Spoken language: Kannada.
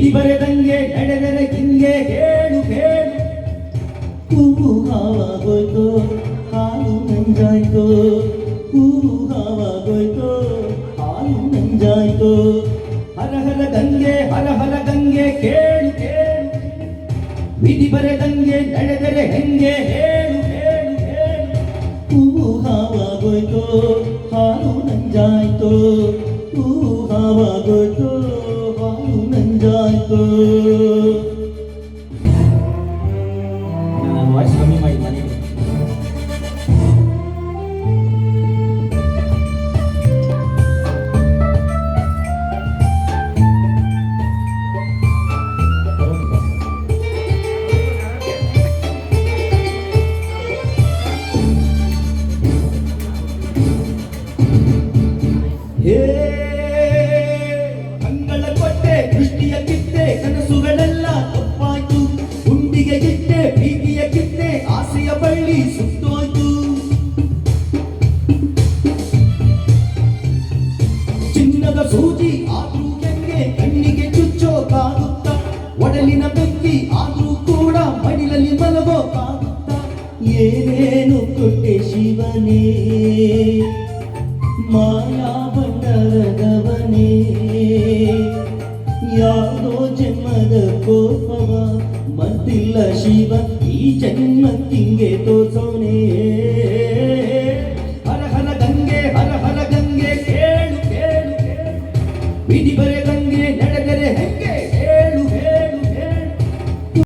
ವಿಧಿ ಬರೆದಂಗೆ ನಡೆದರೆ ಹಿಂಗೆ ಕೇಳು ಕೇಳು. ಹೂವು ಹಾವಾಗೋಯ್ತು ಹಾಲು ನಂಜಾಯ್ತು, ಹೂವು ಹಾವಾಗೋಯ್ತು ಹಾಲು ನಂಜಾಯ್ತು. ಹರ ಹರ ಗಂಗೆ ಹರ ಹರ ಗಂಗೆ ಕೇಳು ಕೇಳು. ವಿಧಿ ಬರೆದಂಗೆ ನಡೆದರೆ ಹೆಂಗೆ ಹೇಳು ಹೇಳು ಹೇಳು. ಹೂವು ಹಾವಾಗೋಯ್ತು ಹಾಲು ನಂಜಾಯ್ತು, ಹೂವು ಹಾವಾಗೋಯ್ತು ಹಾಲು ನಂಜಾಯ್ತು. ನಾನು ವಾಯ್ಸ್ ಕಮ್ಮಿ ಮಾಡಿ ಮನೆಗೆ. ಕಂಗಳ ಕೊಟ್ಟೆ ದೃಷ್ಟಿಯ ಕಿತ್ತೆ ಕನಸುಗಳೆಲ್ಲ ತಪ್ಪಾಯ್ತು. ಗುಂಡಿಗೆ ಗಿಟ್ಟೆ ಪ್ರೀತಿಯ ಕಿತ್ತೆ ಆಸೆಯ ಬಳ್ಳಿ ಸುತ್ತೋಯ್ತು. ಚಿನ್ನದ ಸೂಜಿ ಆದ್ರೂ ಹೆಂಗೆ ಕಣ್ಣಿಗೆ ಚುಚ್ಚೋಕಾಗುತ್ತ, ಒಡಲಿನ ಬೆಂಕಿ ಆದ್ರೂ ಕೂಡ ಮಡಿಲಲ್ಲಿ ಮಲಗೋಕಾಗುತ್ತ. ಏನೇನು ಕೊಟ್ಟೆ ಶಿವನೇ ಮಾಯಾ ಬಂಡರದವನೇ, ಯಾವುದೋ ಜನ್ಮದ ಕೋಪವ ಮತ್ತಿಲ್ಲ ಶಿವ ಈ ಜನ್ಮಕ್ಕಿಂಗೆ ತೋರ್ಸೋನೇ. ಹರ ಹರ ಗಂಗೆ ಹರ ಹರ ಗಂಗೆ ಕೇಳು ಕೇಳು ಕೇಳು. ವಿಧಿ ಬರೆ